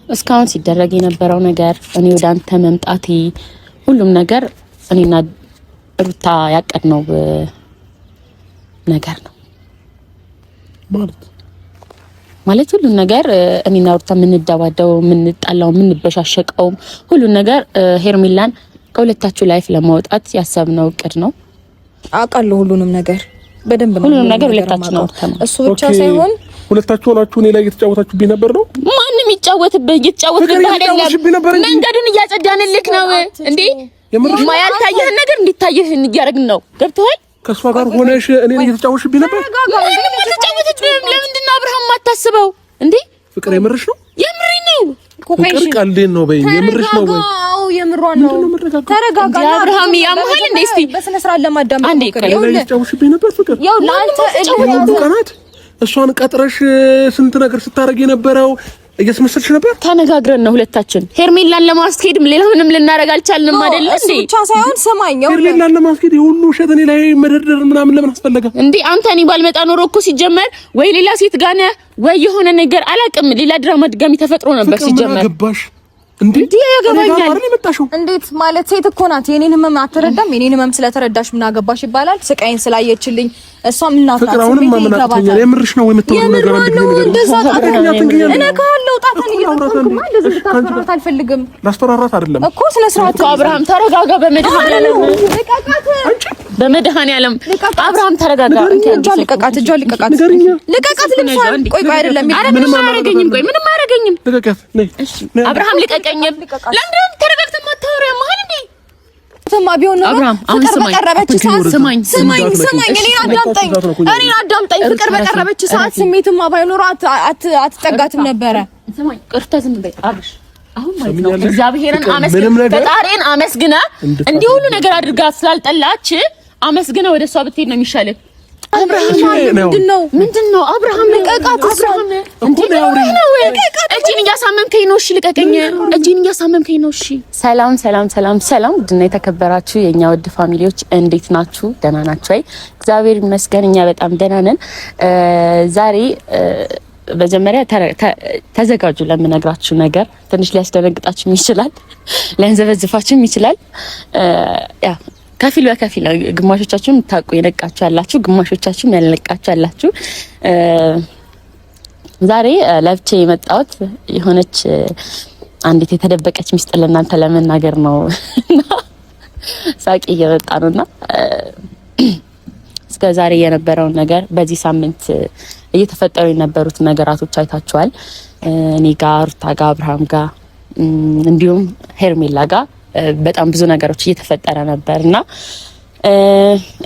እስካሁን ሲደረግ የነበረው ነገር እኔ ወደ አንተ መምጣቴ ሁሉም ነገር እኔና ሩታ ያቀድነው ነገር ነው ማለት ሁሉም ነገር እኔና ሩታ የምንደባደበው የምንጣላው የምንበሻሸቀው ሁሉም ነገር ሄርሜላን ከሁለታችሁ ላይፍ ለማውጣት ያሰብነው እቅድ ነው። አውቃለሁ ሁሉንም ነገር በደንብ ነው። ሁሉንም ነገር ሁለታችሁ ነው እሱ ብቻ ሳይሆን ሁለታችሁ ሆናችሁ እኔ ላይ እየተጫወታችሁብኝ ነበር ነው። ማንንም ይጫወትብህ አይደለም። መንገዱን እያጸዳንልክ ነው እንዴ? የማያልታየህን ነገር እንዲታየህ እያደረግን ነው። ገብቶሃል? ከሷ ጋር ሆነሽ እኔ ላይ እየተጫወትሽብኝ ነበር። ለምንድን ነው አብርሃም የማታስበው እንዴ? ፍቅር የምርሽ ነው? የምሪ ነው። ፍቅር ቀልዴን ነው በይ። የምርሽ ነው ወይ? አዎ የምሯን ነው። ተረጋጋ አብርሃም። ያመሃል እንዴ? እስቲ በስነ ስርዓት ለማዳመጥ አንዴ እየተጫወትሽብኝ ነበር ፍቅር። ያው ላንተ ቀናት እሷን ቀጥረሽ ስንት ነገር ስታረግ የነበረው እያስመሰልሽ ነበር። ተነጋግረን ነው ሁለታችን ሄርሜላን ለማስኬድ ሌላ ምንም ልናረግ አልቻልንም አይደል እንዴ? ብቻ ሳይሆን ሰማኛው ሄርሜላን ለማስኬድ የሁሉ ውሸት እኔ ላይ መደርደር ምናምን ለምን አስፈለገ እንዴ? አንተ እኔ ባልመጣ ኖሮ እኮ ሲጀመር ወይ ሌላ ሴት ጋር ነህ ወይ የሆነ ነገር አላውቅም፣ ሌላ ድራማ ድጋሚ ተፈጥሮ ነበር ሲጀመር። ገባሽ እንዴ? ያገባኛል። እንዴት ማለት ሴት እኮ ናት። የኔን ህመም አትረዳም። የኔን ህመም ስለተረዳሽ ምን አገባሽ ይባላል። ስቃይን ስላየችልኝ እሷም እናፍራት ስሜት ይገባታል። የምርሽ ነው የምትሆነው ነገር አንድ ነገር እንደዛ እኔ ካለው ጣጣን እየተፈጠርኩማ እንደዚህ ልታስፈራራት አልፈልግም። ላስፈራራት አይደለም እኮ ስለ ስርዓት አብርሃም ተረጋጋ። በመድኃኒዓለም በመድኃኒዓለም አብርሃም ተረጋጋ። እጇን ልቀቃት፣ እጇን ልቀቃት፣ ልቀቃት። ልብሷን ቆይ አይደለም ምንም አያረገኝም። ቆይ ምንም አያረገኝም። ልቀቃት። ነይ አብርሃም ልቀቀኝም። ለምን ተረጋግተህ ማታወሪያ መሀል እንዴ? ተማ ቢሆን ነው ፍቅር በቀረበች ሰዓት ስማኝ እኔን አዳምጠኝ። ፍቅር በቀረበች ሰዓት ስሜትማ ባይኖር አትጠጋትም ነበረ። ስማኝ ቅርታ ዝም በይ አብሽ። አሁን ማለት ነው እግዚአብሔርን ፈጣሪን አመስግና እንዲህ ሁሉ ነገር አድርጋ ስላልጠላች አመስግና ወደሷ ብትሄድ ነው የሚሻለው። አብርሃም ምንድነው? አብርሃም ልቀቃት። አብርሃም እጂን እያሳመምከኝ ነው። እሺ ልቀቀኝ። እጂን እያሳመምከኝ ነው። እሺ ሰላም ድና የተከበራችሁ የኛ ውድ ፋሚሊዎች እንዴት ናችሁ? ደህና ናችሁ ወይ? እግዚአብሔር ይመስገን እኛ በጣም ደህና ነን። ዛሬ መጀመሪያ ተዘጋጁ ለምነግራችሁ ነገር። ትንሽ ሊያስደነግጣችሁ ይችላል፣ ሊያንዘበዝፋችሁ ይችላል። ያ ከፊል በከፊል ግማሾቻችሁም ታውቁ የነቃችሁ ያላችሁ፣ ግማሾቻችሁም ያልነቃችሁ ያላችሁ። ዛሬ ለብቻ የመጣሁት የሆነች አንዲት የተደበቀች ሚስጥር ለእናንተ ለመናገር ነው። ሳቂ እየመጣ ነውና እስከ ዛሬ የነበረውን ነገር በዚህ ሳምንት እየተፈጠሩ የነበሩት ነገራቶች አይታችኋል። እኔ ጋር ሩታ ጋር አብርሃም ጋር እንዲሁም ሄርሜላ ጋር በጣም ብዙ ነገሮች እየተፈጠረ ነበርና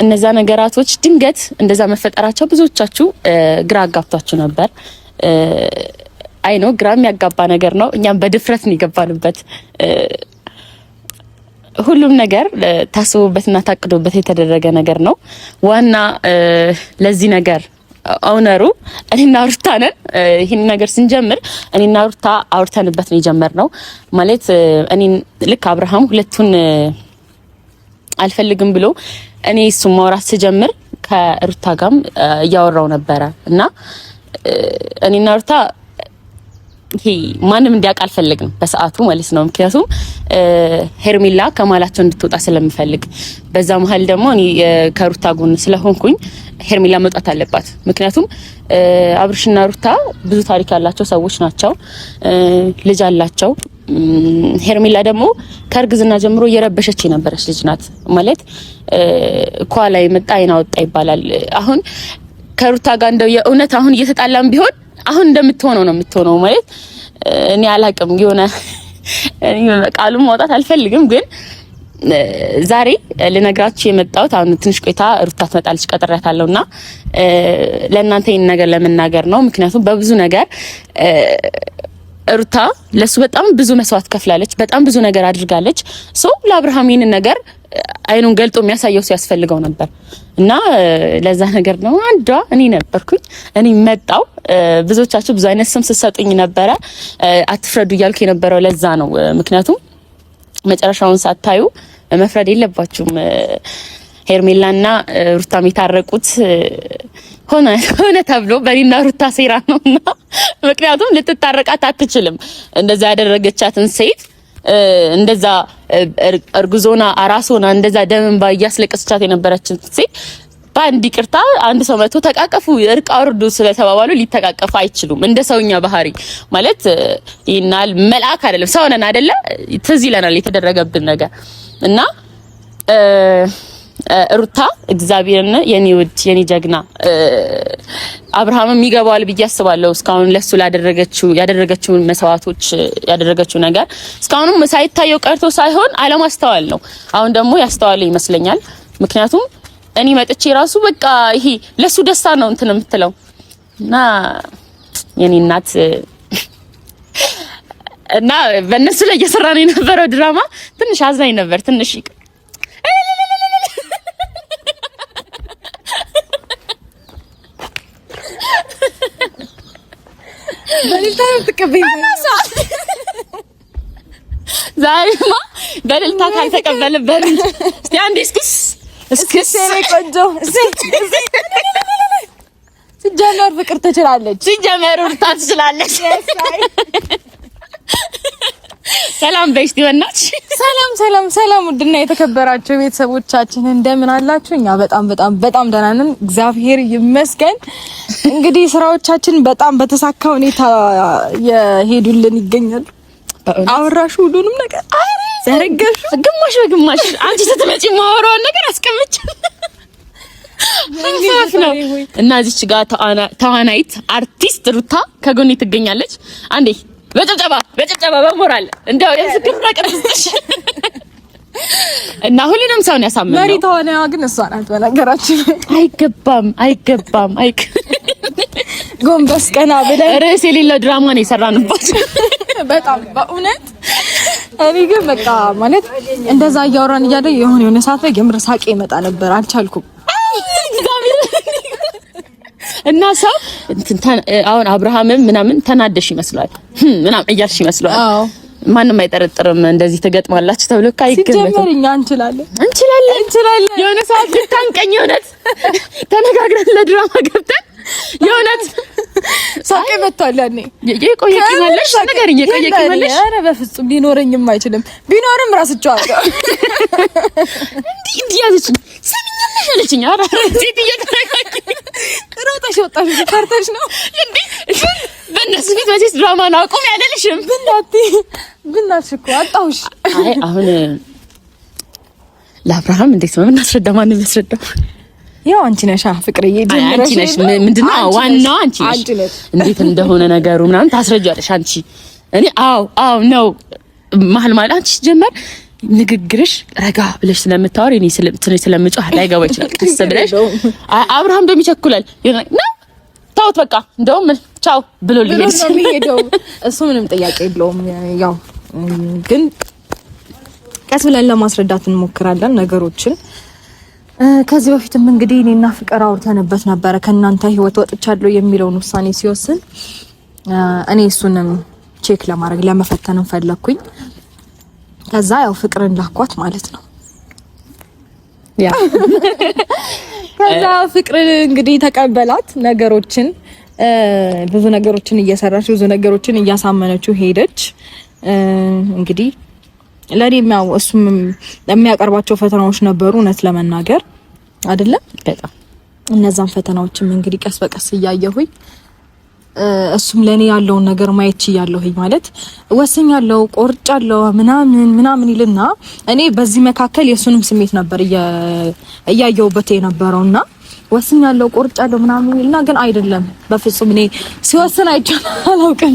እነዛ ነገራቶች ድንገት እንደዛ መፈጠራቸው ብዙዎቻችሁ ግራ አጋብቷችሁ ነበር። አይ ነው ግራ የሚያጋባ ነገር ነው። እኛም በድፍረት ነው የገባንበት። ሁሉም ነገር ታስቦበትና ታቅዶበት የተደረገ ነገር ነው። ዋና ለዚህ ነገር ኦነሩ እኔና ሩታ ነን። ይሄን ነገር ስንጀምር እኔና ሩታ አውርተንበት ነው የጀመርነው። ማለት እኔ ልክ አብርሃም ሁለቱን አልፈልግም ብሎ እኔ እሱ ማውራት ስጀምር ከሩታ ጋርም እያወራው ነበረ እና እኔና ሩታ ይሄ ማንም እንዲያውቅ አልፈልግም በሰዓቱ ማለት ነው። ምክንያቱም ሄርሜላ ከማላቸው እንድትወጣ ስለምፈልግ፣ በዛ መሀል ደግሞ እኔ ከሩታ ጎን ስለሆንኩኝ ሄርሜላ መውጣት አለባት። ምክንያቱም አብርሽና ሩታ ብዙ ታሪክ ያላቸው ሰዎች ናቸው፣ ልጅ አላቸው። ሄርሜላ ደግሞ ከእርግዝና ጀምሮ እየረበሸች የነበረች ልጅ ናት። ማለት ኳላ የመጣ አይና ወጣ ይባላል። አሁን ከሩታ ጋር እንደው የእውነት አሁን እየተጣላም ቢሆን አሁን እንደምትሆነው ነው የምትሆነው። ማለት እኔ አላቅም የሆነ ቃሉን ማውጣት አልፈልግም፣ ግን ዛሬ ልነግራችሁ የመጣሁት አሁን ትንሽ ቆይታ ሩታ ትመጣለች ቀጥሬያታለሁና ለእናንተ ይሄን ነገር ለመናገር ነው። ምክንያቱም በብዙ ነገር ሩታ ለሱ በጣም ብዙ መስዋዕት ከፍላለች፣ በጣም ብዙ ነገር አድርጋለች። ሶ ለአብርሃም ይሄን ነገር አይኑን ገልጦ የሚያሳየው ሰው ያስፈልገው ነበር እና ለዛ ነገር ነው አንዷ እኔ ነበርኩኝ። እኔ መጣው። ብዙዎቻችሁ ብዙ አይነት ስም ስትሰጡኝ ነበረ፣ አትፍረዱ እያልኩ የነበረው ለዛ ነው። ምክንያቱም መጨረሻውን ሳታዩ መፍረድ የለባችሁም። ሄርሜላና ሩታም የታረቁት ሆነ ተብሎ በእኔና ሩታ ሴራ ነውና ምክንያቱም ልትታረቃት አትችልም። እንደዛ ያደረገቻትን ሴት እንደዛ እርጉዞና አራሶና እንደዛ ደምን ባያስለቀሰቻት የነበረችን ሴት በአንድ ይቅርታ አንድ ሰው መጥቶ ተቃቀፉ እርቅ አውርዱ ስለተባባሉ ሊተቃቀፉ አይችሉም። እንደ ሰውኛ ባህሪ ማለት ይናል መልአክ አይደለም ሰው ነን አይደለ? ትዝ ይለናል የተደረገብን ነገር እና ሩታ እግዚአብሔርን የኔ ውድ የኔ ጀግና አብርሃምም ይገባዋል ብዬ አስባለሁ። እስካሁን ለሱ ያደረገችው መስዋዕቶች ያደረገችው ነገር እስካሁንም ሳይታየው ቀርቶ ሳይሆን አለማስተዋል ነው። አሁን ደግሞ ያስተዋለ ይመስለኛል። ምክንያቱም እኔ መጥቼ ራሱ በቃ ይሄ ለሱ ደስታ ነው እንትን የምትለው እና የኔ እናት እና በእነሱ ላይ እየሰራ ነው የነበረው ድራማ ትንሽ አዝናኝ ነበር። ትንሽ ዛሬማ በልልታ ካልተቀበለበት እስቲ አንዴ እስኪስ ቆንጆ ሲጀመር ፍቅር ትችላለች። ሲጀመር ሩታ ትችላለች። ሰላም በስቲ ወናች ሰላም ውድና የተከበራችሁ ቤተሰቦቻችን እንደምን አላችሁ? እኛ በጣም ደህና ነን፣ እግዚአብሔር ይመስገን። እንግዲህ ስራዎቻችን በጣም በተሳካ ሁኔታ የሄዱልን ይገኛሉ። አወራሹ ሁሉንም ነገር ዘረገሹ ግማሽ በግማሽ አንቺ ስትመጪ ማወራውን ነገር አስቀምጭ ነው እና እዚች ጋር ተዋናይት አርቲስት ሩታ ከጎኔ ትገኛለች። አንዴ በጭብጨባ በሞራል እንደው የምስክር ቅርጽሽ እና ሁሉንም ሰውን ያሳምነው መሪ ተዋናይዋ ግን እሷ ናት። በነገራችን አይገባም ጎንበስ ቀና ብለን ርዕስ የሌለው ድራማ ነው የሰራንባቸው። በጣም በእውነት እኔ ግን በቃ ማለት እንደዛ እያወራን እያለ የሆነ ሰዓት ላይ የምር ሳቄ ይመጣ ነበር፣ አልቻልኩም። እና ሰው አሁን አብርሃምም ምናምን ተናደሽ ይመስላል ምናምን እያልሽ ይመስላል። አዎ ማንም አይጠረጥርም እንደዚህ ትገጥማላችሁ ተብሎ ካይገመት ሲጀመርኛ እንችላለን የሆነ ሰዓት ልታንቀኝ የሆነት ተነጋግረን ለድራማ ገብተን የሆነት ሳቄ መጥቷል። ያኔ የቆየክ ይመለሽ ነገርኝ የቆየክ ይመለሽ። ኧረ በፍጹም ሊኖረኝም አይችልም። ቢኖርም ራስቻለሁ እንዲህ ያዘችኝ ሰሚኛለሽ አለችኝ። ኧረ ሴት እየተረጋጋች ሮጣሽ ወጣሽ ፈርተሽ ነው እንዴ? በእነሱ ፊት መቼስ ድራማ ነው አቁም ያለልሽም ብናትሽ እኮ አጣሁሽ። አይ አሁን ለአብርሃም እንዴት ነው የምናስረዳው? ማን የሚያስረዳው? ያው አንቺ ነሽ ፍቅርዬ፣ አንቺ ነሽ። ምንድነው ዋናው አንቺ ነሽ። እንዴት እንደሆነ ነገሩ ምናምን ታስረጃለሽ አንቺ። እኔ አዎ ነው መሀል አንቺ ጀመር ንግግርሽ ረጋ ብለሽ ስለምታወሪ እኔ ስለምጮህ ላይገባ ይችላል። ቀስ ብለሽ አብርሃም እንደሚቸኩላል ነው ታውት በቃ እንደውም ቻው ብሎ ሊሄድ ነው። እሱ ምንም ጥያቄ የለውም። ያው ግን ቀስ ብለን ለማስረዳት እንሞክራለን ነገሮችን። ከዚህ በፊትም እንግዲህ እኔና ፍቅር አውርተንበት ነበረ። ከእናንተ ህይወት ወጥቻለሁ የሚለውን ውሳኔ ሲወስን እኔ እሱንም ቼክ ለማድረግ ለመፈተንም ፈለኩኝ። ከዛ ያው ፍቅርን ላኳት ማለት ነው። ያ ከዛ ፍቅር እንግዲህ ተቀበላት። ነገሮችን ብዙ ነገሮችን እየሰራች ብዙ ነገሮችን እያሳመነችው ሄደች። እንግዲህ ለኔም ያው እሱም የሚያቀርባቸው ፈተናዎች ነበሩ እውነት ለመናገር አይደለም በጣም እነዛን ፈተናዎችም እንግዲህ ቀስ በቀስ እያየሁኝ እሱም ለኔ ያለውን ነገር ማየት ይያለሁኝ ማለት ወሰኛለሁ፣ ቆርጫለሁ ምናምን ይልና እኔ በዚህ መካከል የሱንም ስሜት ነበር እያየሁበት የነበረውና ወሰኛለሁ፣ ቆርጫለሁ ምናምን ይልና ግን አይደለም በፍጹም እኔ ሲወስን አይቻልም አላውቅም።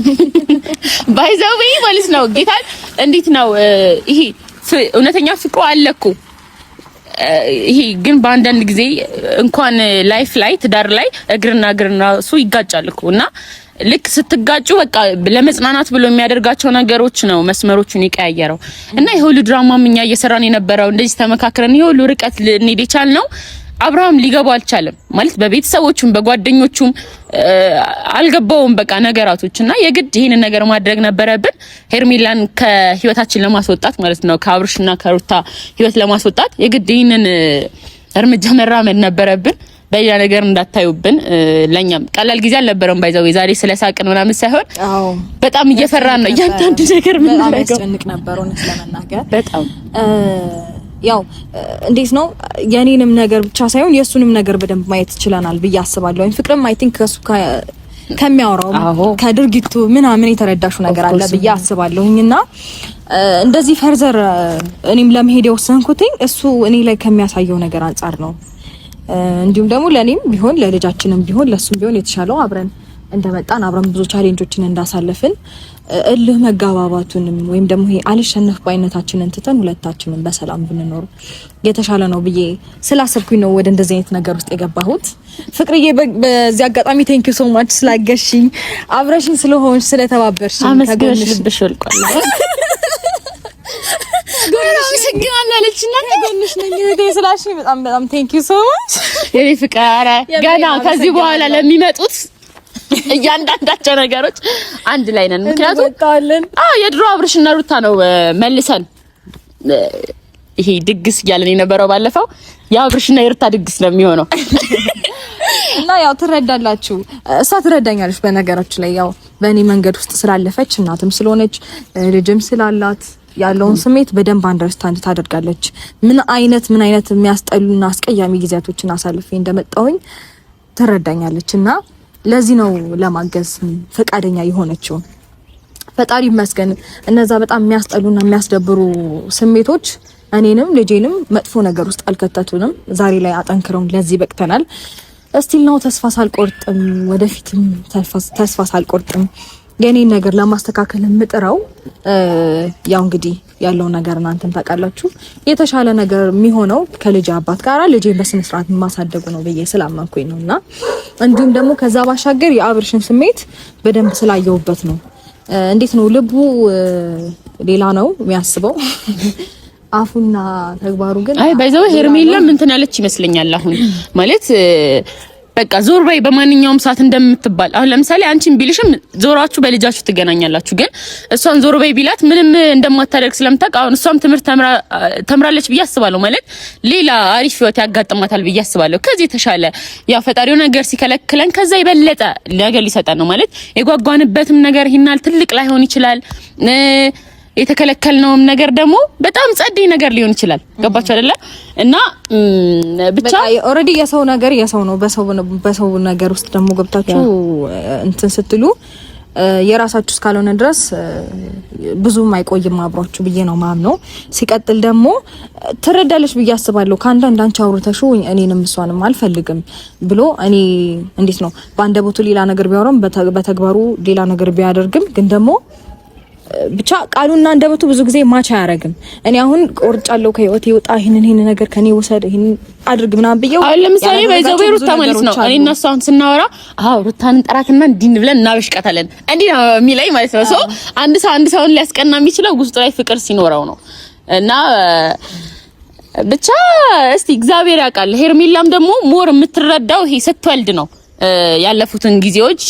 ባይዘው ማለት ነው ጌታ እንዴት ነው ይሄ እውነተኛ ፍቅሩ አለኩ። ይሄ ግን በአንዳንድ ጊዜ እንኳን ላይፍ ላይ ትዳር ላይ እግርና እሱ ይጋጫል እኮ እና ልክ ስትጋጩ በቃ ለመጽናናት ብሎ የሚያደርጋቸው ነገሮች ነው መስመሮቹን ይቀያየረው እና ይሁሉ ድራማ ምኛ እየሰራን የነበረው እንደዚህ ተመካክረን ይሁሉ ርቀት እንሄድ የቻልነው አብርሃም ሊገባው አልቻለም ማለት በቤተሰቦቹም በጓደኞቹም አልገባውም በቃ ነገራቶችና የግድ ይሄንን ነገር ማድረግ ነበረብን ሄርሜላን ከህይወታችን ለማስወጣት ማለት ነው ከአብርሽና ከሩታ ህይወት ለማስወጣት የግድ ይሄንን እርምጃ መራመድ ነበረብን በያ ነገር እንዳታዩብን። ለኛም ቀላል ጊዜ አልነበረም ባይዘው ዛሬ ስለሳቅን ምናምን ሳይሆን በጣም እየፈራን ነው እያንዳንዱ ነገር ምን በጣም ያስጨንቅ ነበር እውነት ለመናገር በጣም ያው እንዴት ነው የኔንም ነገር ብቻ ሳይሆን የሱንም ነገር በደንብ ማየት ይችላልናል ብዬ አስባለሁ። ፍቅርም አይ ቲንክ ከሱ ከሚያወራው ከድርጊቱ ምናምን የተረዳሹ ነገር አለ ብዬ አስባለሁኝና እንደዚህ ፈርዘር እኔም ለመሄድ የወሰንኩት እሱ እኔ ላይ ከሚያሳየው ነገር አንፃር ነው። እንዲሁም ደግሞ ለኔም ቢሆን ለልጃችንም ቢሆን ለሱም ቢሆን የተሻለው አብረን እንደመጣን አብረን ብዙ ቻሌንጆችን እንዳሳለፍን እልህ መጋባባቱንም ወይም ደግሞ ይሄ አልሸነፍ ባይነታችንን ትተን ሁለታችንን በሰላም ብንኖር የተሻለ ነው ብዬ ስላሰብኩኝ ነው ወደ እንደዚህ አይነት ነገር ውስጥ የገባሁት። ፍቅርዬ በዚህ አጋጣሚ ቴንክ ዩ ሶ ማች ስላገሽኝ አብረሽኝ ስለሆንሽ ስለተባበርሽኝ ከጎንሽ ልብሽ ወልቋል ጎንሽ ነኝ እህቴ ስላልሽኝ በጣም በጣም ቴንክ ዩ ሶ ማች የኔ ፍቅር። ገና ከዚህ በኋላ ለሚመጡት እያንዳንዳቸው ነገሮች አንድ ላይ ነን። ምክንያቱም የድሮ አብርሽና ሩታ ነው መልሰን ይሄ ድግስ እያለን የነበረው ባለፈው የአብርሽና የሩታ ድግስ ነው የሚሆነው እና ያው ትረዳላችሁ። እሷ ትረዳኛለች በነገራችን ላይ ያው በእኔ መንገድ ውስጥ ስላለፈች እናትም ስለሆነች ልጅም ስላላት ያለውን ስሜት በደንብ አንደርስታንድ ታደርጋለች። ምን አይነት የሚያስጠሉና አስቀያሚ ጊዜያቶችን አሳልፌ እንደመጣሁኝ ትረዳኛለችና ለዚህ ነው ለማገዝ ፈቃደኛ የሆነችው። ፈጣሪ ይመስገን። እነዛ በጣም የሚያስጠሉና የሚያስደብሩ ስሜቶች እኔንም ልጄንም መጥፎ ነገር ውስጥ አልከተቱንም። ዛሬ ላይ አጠንክረውን ለዚህ በቅተናል። እስቲል ነው ተስፋ ሳልቆርጥም ወደፊትም ተስፋ ሳልቆርጥም የኔን ነገር ለማስተካከል የምጥረው ያው እንግዲህ ያለው ነገር እናንተም ታውቃላችሁ። የተሻለ ነገር የሚሆነው ከልጅ አባት ጋር ልጄን በስነ ስርዓት ማሳደጉ ነው ብዬ ስላመንኩኝ ነውና እንዲሁም ደግሞ ከዛ ባሻገር የአብርሽን ስሜት በደንብ ስላየውበት ነው። እንዴት ነው ልቡ ሌላ ነው የሚያስበው አፉና ተግባሩ ግን አይ ባይዘው ሄርሜላም እንትን ያለች ይመስለኛል። አሁን ማለት በቃ ዞር በይ በማንኛውም ሰዓት እንደምትባል አሁን ለምሳሌ አንቺን ቢልሽም ዞራችሁ በልጃችሁ ትገናኛላችሁ። ግን እሷን ዞር በይ ቢላት ምንም እንደማታደርግ ስለምታውቅ አሁን እሷም ትምህርት ተምራለች ብዬ አስባለሁ። ማለት ሌላ አሪፍ ህይወት ያጋጥማታል ብዬ አስባለሁ። ከዚህ ተሻለ ያው ፈጣሪው ነገር ሲከለክለን ከዛ ይበለጠ ነገር ሊሰጠን ነው። ማለት የጓጓንበትም ነገር ይናል ትልቅ ላይሆን ይችላል። የተከለከልነውም ነገር ደግሞ በጣም ጸደይ ነገር ሊሆን ይችላል። ገባችሁ አይደለ? እና ብቻ ኦሬዲ የሰው ነገር የሰው ነው። በሰው ነገር ውስጥ ደግሞ ገብታችሁ እንትን ስትሉ የራሳችሁ እስካልሆነ ድረስ ብዙም አይቆይም አብሯችሁ ብዬ ነው ማምነው። ሲቀጥል ደግሞ ትረዳለች ብዬ አስባለሁ። ካንዳንድ አንቺ አውርተሽው እኔንም እሷንም አልፈልግም ብሎ እኔ እንዴት ነው በአንደበቱ ሌላ ነገር ቢያወራም በተግባሩ ሌላ ነገር ቢያደርግም ግን ደግሞ ብቻ ቃሉና አንደበቱ ብዙ ጊዜ ማች አያረግም። እኔ አሁን ቆርጫለሁ ከህይወት ይወጣ ይሄን ነገር ከኔ ወሰደ ይሄን አድርግ ምናምን ብየው አሁን ለምሳሌ ባይዘው ሩታ ማለት ነው እኔ እና እሷ አሁን ስናወራ ሩታን ጠራትና እንዲን ብለን እናበሽቀታለን እንዲህ ነው የሚለኝ ማለት ነው። ሶ አንድ ሰውን ሊያስቀና የሚችለው ውስጡ ላይ ፍቅር ሲኖረው ነው። እና ብቻ እስቲ እግዚአብሔር ያውቃል። ሄርሜላም ደግሞ ሞር የምትረዳው ይሄ ስትወልድ ነው። ያለፉትን ጊዜዎች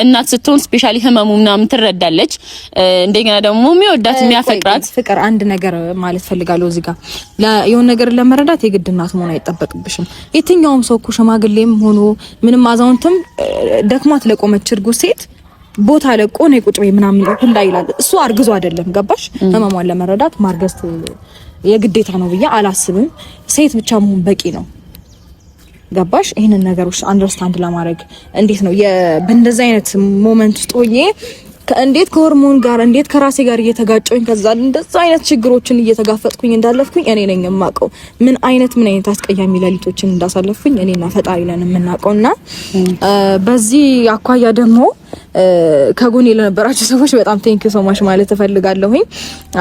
እናት ስትሆን ስፔሻሊ ህመሙ ምናምን ትረዳለች። እንደገና ደግሞ የሚወዳት የሚያፈቅራት ፍቅር አንድ ነገር ማለት ፈልጋለሁ እዚህ ጋር የሆነ ነገር ለመረዳት የግድ እናት መሆን አይጠበቅብሽም። የትኛውም ሰው እኮ ሽማግሌም ሆኖ ምንም አዛውንትም ደክማት ለቆመች እርጉዝ ሴት ቦታ ለቆ ነው ቁጭ በይ ምናምን ሁላ ይላል። እሱ አርግዞ አይደለም ገባሽ? ህመሟን ለመረዳት ማርገዝ የግዴታ ነው ብዬ አላስብም። ሴት ብቻ መሆን በቂ ነው። ገባሽ? ይሄንን ነገሮች አንደርስታንድ ለማድረግ እንዴት ነው በእንደዚህ አይነት ሞመንት ውስጥ ሆኜ እንዴት ከሆርሞን ጋር እንዴት ከራሴ ጋር እየተጋጨሁኝ ከዛ እንደዛ አይነት ችግሮችን እየተጋፈጥኩኝ እንዳለፍኩኝ እኔ ነኝ የማውቀው። ምን አይነት አስቀያሚ ሌሊቶችን እንዳሳለፍኩኝ እኔና ፈጣሪ ነን የምናውቀውና በዚህ አኳያ ደግሞ ከጎኔ ለነበራችሁ ሰዎች በጣም ቴንክ ዩ ሶ ማች ማለት እፈልጋለሁኝ።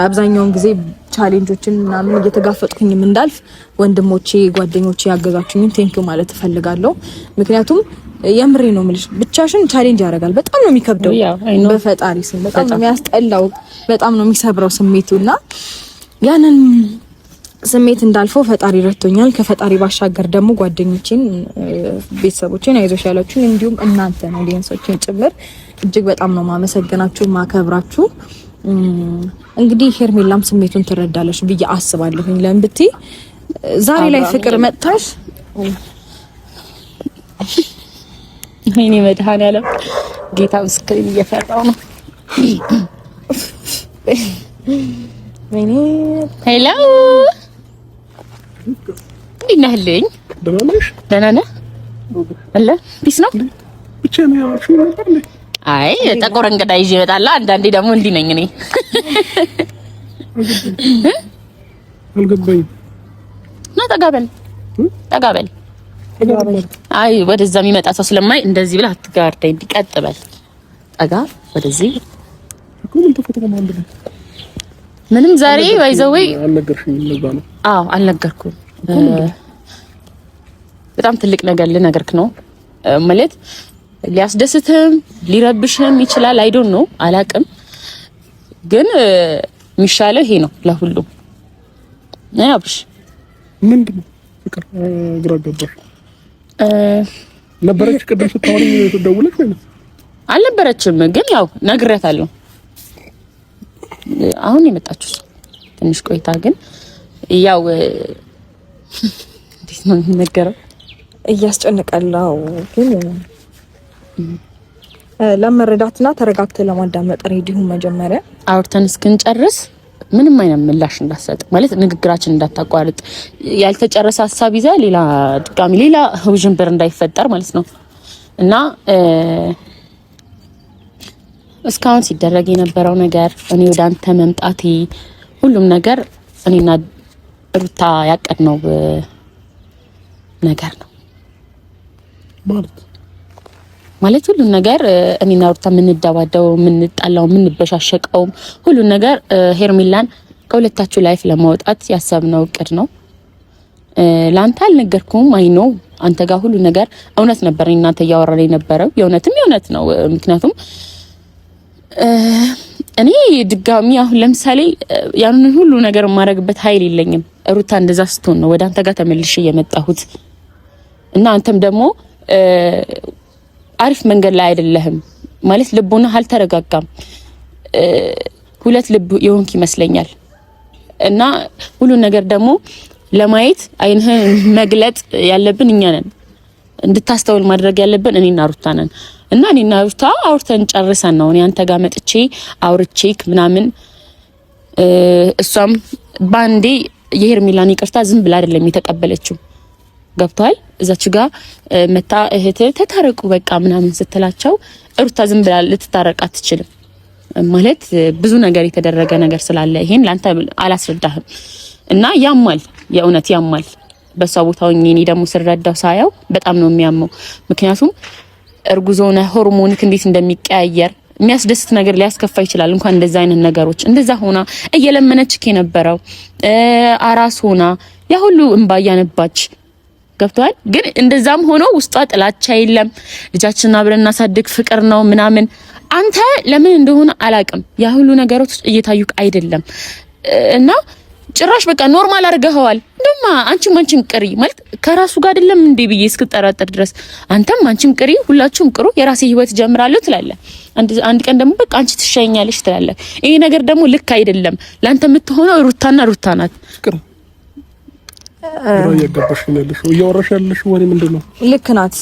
አብዛኛውን ጊዜ ቻሌንጆችን ምናምን እየተጋፈጥኩኝም እንዳልፍ ወንድሞቼ ጓደኞቼ ያገዛችሁኝ ቴንክ ዩ ማለት እፈልጋለሁ። ምክንያቱም የምሬ ነው የምልሽ ብቻሽን ቻሌንጅ ያደርጋል። በጣም ነው የሚከብደው። በፈጣሪ ስም በጣም ነው የሚያስጠላው። በጣም ነው የሚሰብረው ስሜቱና ያንን ስሜት እንዳልፈው ፈጣሪ ረድቶኛል። ከፈጣሪ ባሻገር ደግሞ ጓደኞቼን ቤተሰቦቼን አይዞሽ ያላችሁኝ እንዲሁም እናንተ ነው ሊንሶችን ጭምር እጅግ በጣም ነው ማመሰግናችሁ ማከብራችሁ። እንግዲህ ሄርሜላም ስሜቱን ትረዳለሽ ብዬ አስባለሁኝ። ለምን ብትይ ዛሬ ላይ ፍቅር መጣሽ ወይኔ መድኃኒዓለም ጌታ ምስክሬን እየፈራው ነው። ወይኔ ሄሎ እንዴት ነህልኝ? ደህና ነህ? አለ ፒስ ነው ብቻ ነው ያልሽው ነበር እንዴ? አይ ጠቆር እንግዳ ይዤ እመጣለሁ። አንዳንዴ ደግሞ እንዲህ ነኝ እኔ። አልገባኝም። ና ጠጋበል ጠጋበል። አይ ወደዛ የሚመጣ ሰው ስለማይ እንደዚህ ብለህ አትጋርደኝ። እንዲቀጥበል ጠጋ ወደዚህ ምንም ዛሬ ባይዘው አልነገርሽኝም። ለዛ ነው። አዎ አልነገርኩም። በጣም ትልቅ ነገር ልነገርክ ነው ማለት ሊያስደስትም ሊረብሽም ይችላል። አይ ዶንት ኖ አላቅም፣ ግን የሚሻለው ይሄ ነው ለሁሉም። አብርሽ ምንድነው ፍቅር ግራ ገባሽ? ነበረች ቅድም ስታወሪ ደውለሽ ወይ? አልነበረችም፣ ግን ያው ነግሬያታለሁ። አሁን የመጣችው ትንሽ ቆይታ፣ ግን ያው እንዴት ነው የሚነገረው? እያስጨነቀላው ግን ለመረዳትና ተረጋግተህ ለማዳመጥ ሬዲዮን መጀመሪያ አውርተን እስክንጨርስ ምንም አይነት ምላሽ እንዳትሰጥ ማለት ንግግራችን እንዳታቋርጥ፣ ያልተጨረሰ ሀሳብ ይዘ ሌላ ድጋሚ ሌላ ውዥንብር እንዳይፈጠር ማለት ነው። እና እስካሁን ሲደረግ የነበረው ነገር እኔ ወደ አንተ መምጣቴ ሁሉም ነገር እኔና ሩታ ያቀድነው ነገር ነው ማለት ሁሉም ነገር እኔና ሩታ የምንደባደው የምንጣላው የምንበሻሸቀው ሁሉም ነገር ሄርሜላን ከሁለታችሁ ላይፍ ለማውጣት ያሰብነው እቅድ ነው። ላንተ አልነገርኩም። አይ ኖ አንተ ጋር ሁሉ ነገር እውነት ነበር። እናንተ እያወራን የነበረው የእውነትም የእውነት ነው። ምክንያቱም እኔ ድጋሚ አሁን ለምሳሌ ያንን ሁሉ ነገር የማደርግበት ኃይል የለኝም። ሩታ እንደዛ ስትሆን ነው ወደ አንተ ጋር ተመልሼ የመጣሁት እና አንተም ደግሞ አሪፍ መንገድ ላይ አይደለህም ማለት ልቦና አልተረጋጋም። ሁለት ልብ የሆንክ ይመስለኛል እና ሁሉ ነገር ደግሞ ለማየት አይንህን መግለጥ ያለብን እኛ ነን። እንድታስተውል ማድረግ ያለብን እኔና ሩታ ነን እና እኔና ሩታ አውርተን ጨርሰን ነው እኔ አንተ ጋር መጥቼ አውርቼክ ምናምን እሷም ባንዴ የሄርሜላን ይቅርታ ዝም ብላ አይደለም የተቀበለችው። ገብቷል? እዛች ጋር መታ እህት ተታረቁ በቃ ምናምን ስትላቸው ሩታ ዝም ብላ ልትታረቅ አትችልም። ማለት ብዙ ነገር የተደረገ ነገር ስላለ ይሄን ላንተ አላስረዳህም እና ያማል፣ የእውነት ያማል። በሷ ቦታው እኔ ደግሞ ስረዳው ሳያው በጣም ነው የሚያመው። ምክንያቱም እርጉዞነ ሆርሞንክ እንዴት እንደሚቀያየር የሚያስደስት ነገር ሊያስከፋ ይችላል። እንኳን እንደዛ አይነት ነገሮች እንደዛ ሆና እየለመነችክ የነበረው አራስ ሆና ያ ሁሉ እንባ ያነባች ገብቷል። ግን እንደዛም ሆኖ ውስጧ ጥላቻ የለም። ልጃችንን አብረን እናሳድግ ፍቅር ነው ምናምን። አንተ ለምን እንደሆነ አላቅም ያ ሁሉ ነገሮች እየታዩክ አይደለም እና ጭራሽ በቃ ኖርማል አድርገኸዋል። እንደማ አንቺም ቅሪ ማለት ከራሱ ጋር አይደለም እንዴ ብዬ እስክጠራጠር ድረስ አንተም አንቺም ቅሪ፣ ሁላችሁም ቅሩ፣ የራሴ ህይወት ጀምራለሁ ትላለህ። አንድ ቀን ደግሞ በቃ አንቺ ትሸኛለሽ ትላለህ። ይሄ ነገር ደግሞ ልክ አይደለም። ላንተ የምትሆነው ሩታና ሩታ ናት። እያገባሽ ያለሽ እያወራሽ ያለሽ ወሬ ምንድነው? ልክ ናት።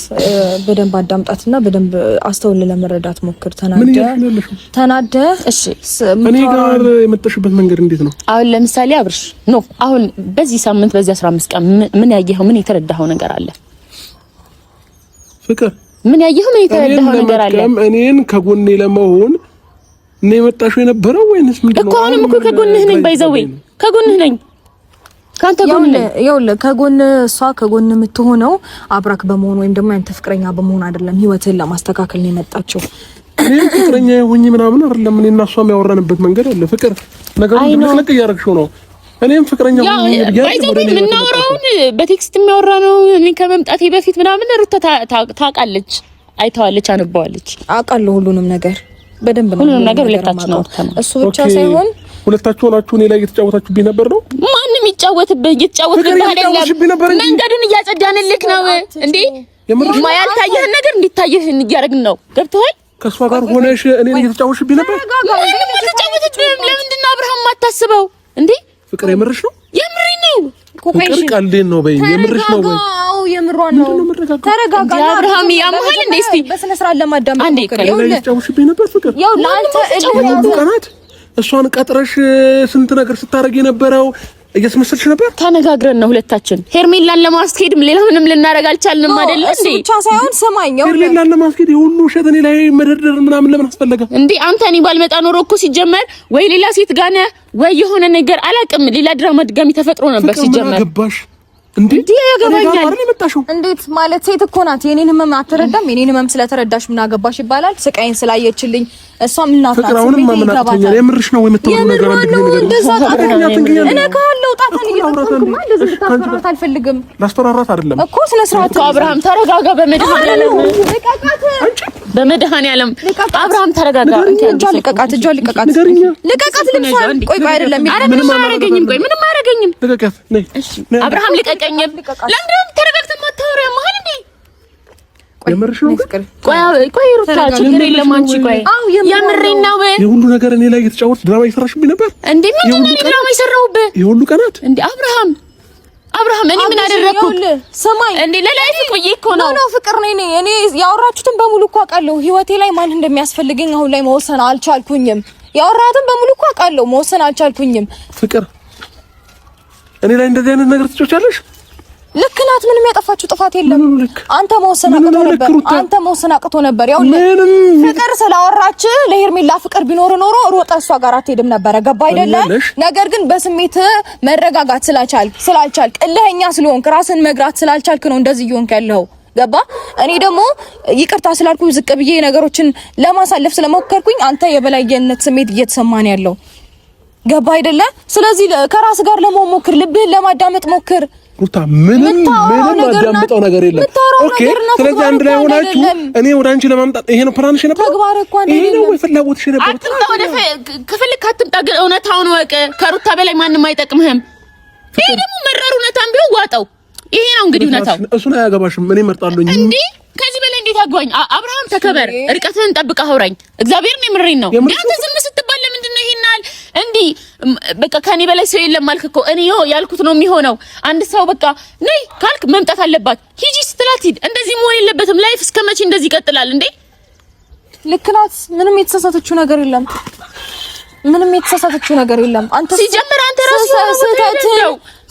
በደንብ አዳምጣትና በደንብ አስተውል ለመረዳት ሞክር። ተናደ እሺ፣ እኔ ጋር የመጣሽበት መንገድ እንዴት ነው? አሁን ለምሳሌ አብርሽ አሁን በዚህ ሳምንት በዚህ 15 ቀን ምን ያየኸው ምን የተረዳኸው ነገር አለ? ፍቅር ምን ያየኸው ምን የተረዳኸው ነገር አለ? እኔን ከጎኔ ለመሆን ነው የመጣሽው የነበረው ወይንስ ምንድነው? እኮ አሁንም እኮ ከጎንህ ነኝ፣ ባይዘዌ ከጎንህ ነኝ። ካንተ ጎን ይኸውልህ ከጎን እሷ ከጎን የምትሆነው አብራክ በመሆን ወይም ደግሞ ያንተ ፍቅረኛ በመሆን አይደለም። ህይወትን ለማስተካከል ነው የመጣችው። እኔ ፍቅረኛ ሆኜ ምናምን አይደለም። እኔ እና እሷም ያወራንበት መንገድ አለ። ፍቅር ነገሩን ድብልቅ እያደረግሽው ነው። እኔም ፍቅረኛ ሆኜ የምናወራውን በቴክስት የሚያወራ ነው። እኔ ከመምጣቴ በፊት ምናምን ሩታ ታውቃለች፣ አይተዋለች፣ አንባዋለች። አውቃለሁ ሁሉንም ነገር በደንብ ነው ሁሉንም ነገር ሁለታችን ነው። እሱ ብቻ ሳይሆን ሁለታችሁ ሆናችሁ እኔ ላይ እየተጫወታችሁብኝ ነበር ነው። ማንም ይጫወትብህ አይደለም። መንገዱን እያጸዳንልክ ነው እንዴ? ያልታየህን ነገር እንዲታየህ እያደረግን ነው። ገብቶሃል? ከእሷ ጋር ሆነሽ እኔን እየተጫወትሽብኝ ነበር። ለምንድን ነው አብርሃም የማታስበው እንዴ? ፍቅር የምርሽ ነው? የምሪ ነው። ፍቅር ቀልዴን ነው በይኝ። የምርሽ ነው ወይ? የምሯን ነው። ተረጋጋ አብርሃም ያምሃል እንዴ? እስቲ በስነ ስርዓት ለማዳመጥ አንዴ ለጫውሽብኝ ነበር ፍቅር ያው ላንተ ቀናት እሷን ቀጥረሽ ስንት ነገር ስታረግ የነበረው እያስመሰልሽ ነበር። ተነጋግረን ነው ሁለታችን ሄርሜላን ለማስኬድም ሌላ ምንም ልናረግ አልቻልንም አይደል እንዴ? ብቻ ሳይሆን ሰማኝ ነው ሄርሜላን ለማስኬድ የሁሉ ውሸት እኔ ላይ መደርደር ምናምን ለምን አስፈለገ እንዴ? አንተ እኔ ባልመጣ ኖሮ እኮ ሲጀመር ወይ ሌላ ሴት ጋር ነህ ወይ የሆነ ነገር አላውቅም፣ ሌላ ድራማ ድጋሚ ተፈጥሮ ነበር ሲጀመር። ገባሽ እንዴ? ያገባኛል። እንዴት ማለት ሴት እኮ ናት። የኔን ህመም አትረዳም። የኔን ህመም ስለተረዳሽ ምን አገባሽ ይባላል። ስቃይን ስላየችልኝ እሷም እናት ናት። ፍቅራውንም ማመናቀኛል። የምርሽ ነው የምትወደው ነገር አንድ ነው። እንደዛ ታደርጋለህ። እኔ ካለው ጣጣን እየተፈንኩማ እንደዚህ ልታስፈራራት አልፈልግም። ላስፈራራት አይደለም እኮ ስነ ስርዓት አብርሃም ተረጋጋ። በመድኃኒዓለም በመድኃኒዓለም አብርሃም ተረጋጋ። እጇን ልቀቃት፣ እጇን ልቀቃት፣ ልቀቃት። ልብሷን ቆይ ቆይ አይደለም ምንም አያረገኝም። ቆይ ምንም አያረገኝም። ልቀቃት። ነይ አብርሃም ልቀቀኝ። ለምን ተረጋግተህ ማታወሪያ መሀል እንዴ? የምርሽ ነው? ቆይ ሩታ ችግር የለም አንቺ ቆይ የምሬን ነው። የሁሉ ነገር እኔ ላይ እየተጫወትሽ ድራማ እየሰራሽብኝ ነበር እንዴ? ምንድን ነው ድራማ የሰራሁብህ? የሁሉ ቀናት እንዴ አብርሃም እኔ ምን አደረኩት? ሰማኝ እንዴ ለላይፍ ቆይ እኮ ነው ፍቅር ነኝ እኔ ያወራችሁትን በሙሉ እኮ አውቃለሁ። ህይወቴ ላይ ማን እንደሚያስፈልገኝ አሁን ላይ መወሰን አልቻልኩኝም። ያወራሁትን በሙሉ እኮ አውቃለሁ፣ መወሰን አልቻልኩኝም። ፍቅር እኔ ላይ እንደዚህ አይነት ነገር ትጮቻለሽ? ልክ ናት። ምንም ያጠፋችሁ ጥፋት የለም። አንተ መወሰን አቅቶ ነበር። ያው ፍቅር ስላወራች ለሄርሜላ ፍቅር ቢኖር ኖሮ ሮጠ እሷ ጋር አትሄድም ነበረ። ገባ አይደለ? ነገር ግን በስሜት መረጋጋት ስላልቻልክ እልህኛ ስለሆንክ ራስን መግራት ስላልቻልክ ነው እንደዚህ እየሆንክ ያለው። ገባ? እኔ ደግሞ ይቅርታ ስላልኩ ዝቅ ብዬ ነገሮችን ለማሳለፍ ስለሞከርኩኝ አንተ የበላይነት ስሜት እየተሰማን ያለው። ገባ አይደለ? ስለዚህ ከራስ ጋር ለመሞከር ልብህን ለማዳመጥ ሞክር። ሩታ ምንም አዳምጠው ነገር የለም። ኦኬ ስለዚህ አንድ ላይ ሆናችሁ እኔ ወደ አንቺ ለማምጣት ይሄ ነው ፕላንሽ ነበር። ተግባር እኮ ይሄ ነው ፍላጎትሽ ነበር። አትምጣ ወደ ከፈልክ አትምጣ፣ ግን እውነታውን ወቅ። ከሩታ በላይ ማንም አይጠቅምህም። ይሄ ደግሞ መራር እውነታም ቢሆን ዋጠው። ይሄ ነው እንግዲህ እውነታው። እሱን አያገባሽም። እኔ እመርጣለሁ እንዴ ከዚህ በላይ እንዴት አግባኝ? አብርሃም ተከበር፣ ርቀትህን ጠብቀህ አውራኝ። እግዚአብሔርን የምሬን ነው። አንተ ዝም ስትባል ለምንድን ነው ይሄናል? እንዴ በቃ ከኔ በላይ ሰው የለም አልክ እኮ። እኔ ያልኩት ነው የሚሆነው። አንድ ሰው በቃ ነይ ካልክ መምጣት አለባት። ሂጂ ስትላት ሂድ። እንደዚህ መሆን የለበትም። ላይፍ እስከመቼ እንደዚህ ይቀጥላል እንዴ? ልክ ናት። ምንም የተሳሳተችው ነገር የለም። አንተ ሲጀምር አንተ ራስህ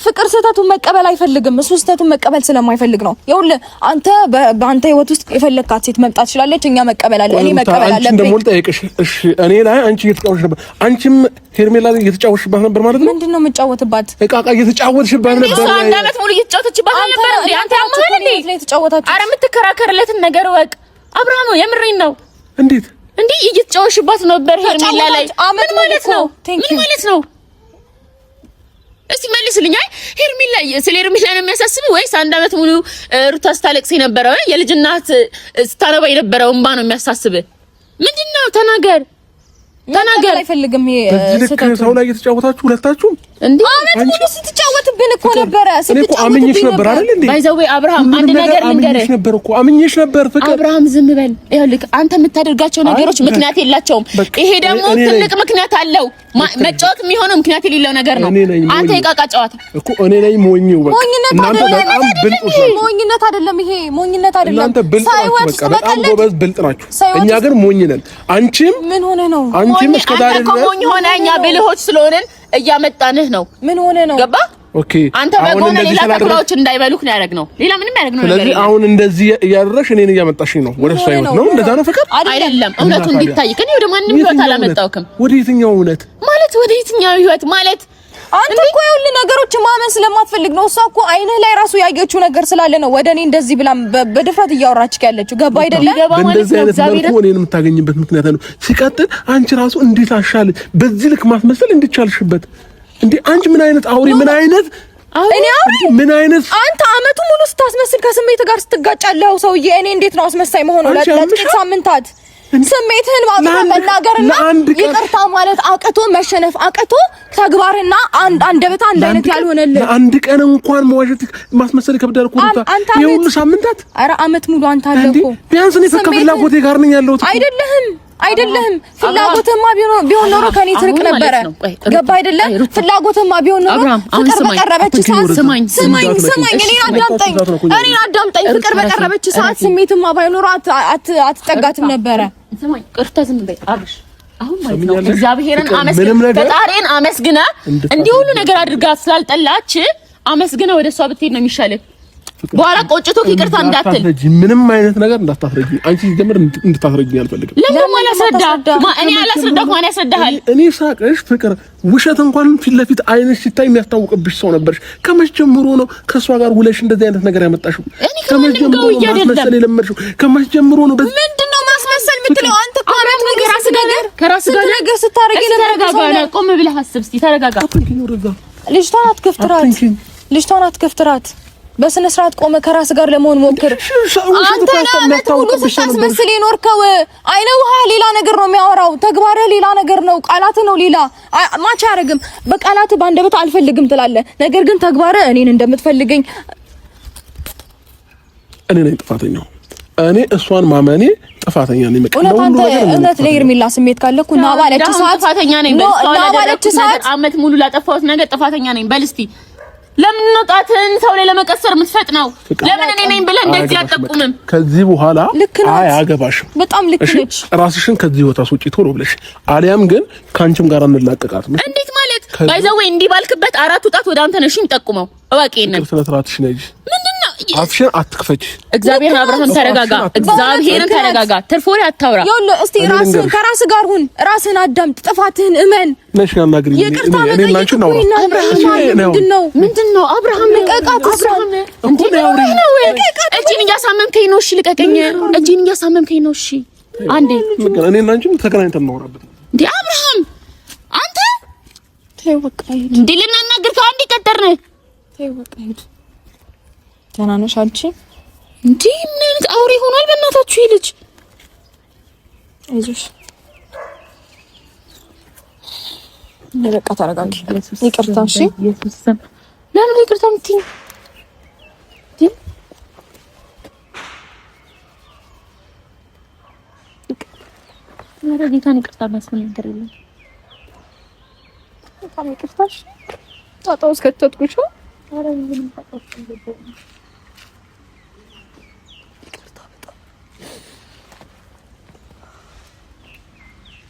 ፍቅር ስህተቱን መቀበል አይፈልግም። እሱ ስህተቱን መቀበል ስለማይፈልግ ነው። ይኸውልህ አንተ በአንተ ህይወት ውስጥ የፈለካት ሴት መምጣት ትችላለች። እኛ መቀበል አለ እኔ መቀበል አለብኝ። አንቺ እንደሞል ጠይቅሽ። እሺ እኔ ላይ አንቺ እየተጫወትሽ ነበር። አንቺም ሄርሜላ ላይ እየተጫወትሽባት ነበር ማለት ነው። ምንድነው የምጫወትባት? እቃቃ እየተጫወትሽባት ነበር። እሷ አንድ አመት ሙሉ እየተጫወተችባት ነበር እንዴ? አንተ ያማል እንዴ? ኧረ የምትከራከርለትን ነገር ወቅ። አብርሃም የምሬን ነው። እንዴት እንዴ እየተጫወትሽባት ነበር ሄርሜላ ላይ? ምን ማለት ነው? ምን ማለት ነው? እስቲ መልስልኝ። አይ ሄርሜላ ስለ ሄርሜላ ነው የሚያሳስብህ ወይስ አንድ አመት ሙሉ ሩታ ስታለቅስ የነበረው የልጅ እናት ስታነባ የነበረው እንባ ነው የሚያሳስብህ? ምንድነው? ተናገር። አይፈልግም። ይሄ ሰው ላይ እየተጫወታችሁ ሁለታችሁም እንዴ? አመት ሙሉ ስትጫወትብን እኮ ነበረ። እኮ አምኜሽ ነበር አይደል እንዴ? ባይዘዌ አብርሃም አንድ ነገር ልንገርህ። አምኜሽ ነበር ፍቅር። አብርሃም ዝም በል። ይኸውልህ አንተ የምታደርጋቸው ነገሮች ምክንያት የላቸውም። ይሄ ደግሞ ትልቅ ምክንያት አለው። መጫወት የሚሆነው ምክንያት የሌለው ነገር ነው። አንተ የቃቃ ጨዋታ እኮ እኔ ነኝ ሞኝው። በቃ እናንተ በጣም ብልጥ ናችሁ። ሞኝነት አይደለም ይሄ፣ ሞኝነት አይደለም። እናንተ ብልጥ ናችሁ። በቃ በጣም ጎበዝ ብልጥ ናችሁ። እኛ ግን ሞኝ ነን። አንቺም ምን ሆነ ነው? አንቺም እስከዛሬ ድረስ ሞኝ ሆነ። እኛ ብልሆች ስለሆነን እያመጣንህ ነው። ምን ሆነ ነው? ገባ? ኦኬ አንተ በጎን ሌላ ተኩላዎች እንዳይበሉክ ነው ያደረግነው። ሌላ ምንም ያደረግነው ነገር የለም። ስለዚህ አሁን እንደዚህ እያደረግሽ እኔን እያመጣሽኝ ነው ወደ እሷ ህይወት ነው። እንደዛ ነው ፍቅር? አይደለም። እውነቱ እንዲታይ ከኔ ወደ ማንም ህይወት አላመጣውክም። ወደ የትኛው እውነት ማለት ወደ የትኛው ህይወት ማለት? አንተ እኮ ይኸውልህ ነገሮችን ማመን ስለማትፈልግ ነው። እሷ እኮ አይንህ ላይ ራሱ ያየችው ነገር ስላለ ነው ወደ እኔ እንደዚህ ብላ በድፍረት እያወራችሽ ያለችው። ገባ አይደለም? በእንደዚህ አይነት መልኩ እኔን የምታገኝበት ምክንያት ነው። ሲቀጥል አንቺ ራሱ እንዴት አሻል በዚህ ልክ ማስመሰል እንድቻልሽበት እንዴ? አንቺ ምን አይነት አውሪ ምን አይነት አንተ አመቱ ሙሉ ስታስመስል ከስሜት ጋር ስትጋጫለው ሰውዬ። እኔ እንዴት ነው አስመሳይ መሆነው? ለጥቂት ሳምንታት ስሜትህን መናገርና ይቅርታ ማለት አቅቶ መሸነፍ አቅቶ ተግባርና አንደበት አንድ አይነት ያልሆነልህ አንድ ቀን እንኳን መዋሸት ማስመሰል ይከብዳል እኮ ሩታ። የሁሉ ሳምንታት ኧረ አመት ሙሉ አንተ አለ እኮ ቢያንስ እኔ ከፍላጎቴ ጋር ነኝ ያለሁት አይደለህም አይደለም። ፍላጎትማ ቢሆን ኖሮ ከኔ ትርቅ ነበረ። ገባ አይደለም? ፍላጎትማ ቢሆን ኖሮ ፍቅር በቀረበች ሰዓት ስማኝ፣ እኔን አዳምጠኝ። ፍቅር በቀረበች ሰዓት ስሜትማ ባይኖር አትጠጋትም ነበረ። ስማኝ፣ ቅርታ ዝም በይ አብሽ። አሁን ማለት ነው እግዚአብሔርን ፈጣሪን አመስግና እንዲህ ሁሉ ነገር አድርጋ ስላልጠላች አመስግና ወደሷ ብትሄድ ነው የሚሻለው። በኋላ ቆጭቶ ይቅርታ እንዳትል ምንም አይነት ነገር እንዳታፍረጂ። አንቺ ጀምር እንድታፍረጂ አልፈልግም። ለምን አላስረዳ? እኔ አላስረዳኩ ማን ያስረዳሃል? እኔ ሳቅሽ ፍቅር ውሸት እንኳን ፊት ለፊት አይንሽ ሲታይ የሚያስታውቅብሽ ሰው ነበርሽ። ከመቼ ጀምሮ ነው ከሷ ጋር ውለሽ እንደዚህ አይነት ነገር ያመጣሽው? ከመቼ ጀምሮ ነው ማስመሰል የለመድሽው? ከመቼ ጀምሮ ነው ምንድነው ማስመሰል የምትለው አንተ? ኮራም ነገር ከራስ ጋር ነገር ስታረጊ ተረጋጋ። ቆም ብለህ አስብ እስቲ ተረጋጋ። ልጅቷን አትከፍትራት። በስነ ስርዓት ቆመ ከራስ ጋር ለመሆን ሞክር። አንተ ነው ስታስመስል የኖርከው። አይነ ውሃ ሌላ ነገር ነው የሚያወራው፣ ተግባረ ሌላ ነገር ነው፣ ቃላት ነው ሌላ። ማቻ ያረግም በቃላት ባንደበት አልፈልግም ትላለህ፣ ነገር ግን ተግባረ እኔን እንደምትፈልገኝ እኔ ነኝ ጥፋተኛው። እኔ እሷን ማመኔ ጥፋተኛ ነኝ። እውነት ለሄርሜላ ስሜት ካለኩ እና ባለች ሰዓት ጥፋተኛ ነኝ። አመት ሙሉ ላጠፋሁት ነገር ጥፋተኛ ነኝ። በል እስቲ ለምን ነው ጣትን ሰው ላይ ለመቀሰር የምትፈጥነው? ለምን እኔ ነኝ ብለህ እንደዚህ አትጠቁምም? ከዚህ በኋላ አያገባሽም። በጣም ልክ ነች። ራስሽን ከዚህ ቦታ አስወጪ ቶሎ ብለሽ፣ አሊያም ግን ካንቺም ጋር እንላቀቃት። እንዴት ማለት ባይዘው እንዲህ ባልክበት አራቱ ጣት ወደ አንተ ነሽ የሚጠቁመው። እባክህን ስለትራትሽ ነጂ። ምንድነው አፍሽን አትክፈች። እግዚአብሔር አብርሃም ተረጋጋ። እግዚአብሔርን ተረጋጋ። ትርፎሪ አታውራ። ይኸውልህ እስቲ ራስህን ከራስህ ጋር ሁን። ራስህን አዳምጥ። ጥፋትህን እመን። ነሽ ያናግሪ። እኔ ላንቺ ነው ምንድነው አብርሃም ልቀቃት። አብርሃም እጂን እያሳመምከኝ ነው። እሺ ልቀቀኝ። እጂን እያሳመምከኝ ነው። እሺ አንዴ እኔ ላንቺ ተገናኝተን እናወራበት። እንዴ አብርሃም አንተ ተይ በቃ ሂድ። እንዴ ልናናግር ከአንዴ ቀጠርን። ተይ በቃ ሂድ። ደህና ነሽ አንቺ? እንዴ ምን አይነት አውሬ ሆኗል በእናታችሁ ይሄ ልጅ። አይዞሽ በቃ ተረጋጊ። ይቅርታ እሺ። ለምን ይቅርታ የምትይኝ? ጌታን ይቅርታ የሚያስብል ነገር የለም። በጣም ይቅርታሽ ጣጣ ውስጥ ከተትኩሽ። ኧረ ምንም ታውቃለሽ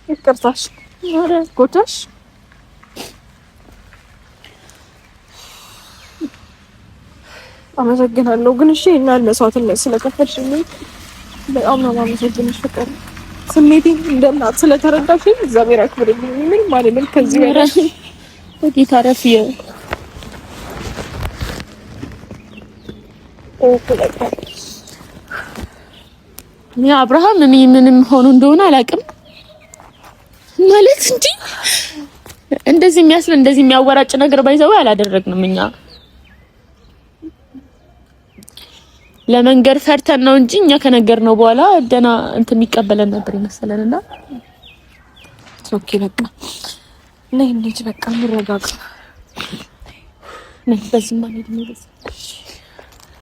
ይቅርታሽ። ኧረ ጎዳሽ። አመሰግናለሁ ግን እሺ እና መስዋዕትነት ስለከፈልሽልኝ በጣም ነው የማመሰግንሽ ፍቅር። ስሜቴን እንደናት ስለተረዳሽኝ እግዚአብሔር ያክብርልኝ። ምን ማለት ነው ከዚህ በላይ ጌታ ረፊ ያ አብርሃም እኔ ምንም ሆኖ እንደሆነ አላውቅም ማለት እንጂ እንደዚህ የሚያስብል እንደዚህ የሚያወራጭ ነገር ባይዘው አላደረግንም። እኛ ለመንገር ፈርተን ነው እንጂ እኛ ከነገርነው በኋላ ደና እንትን የሚቀበለን ነበር ይመስለንና ኦኬ በቃ ነይ እንሂድ። በቃ እንረጋጋ። ነይ በዚህ ማለት ነው።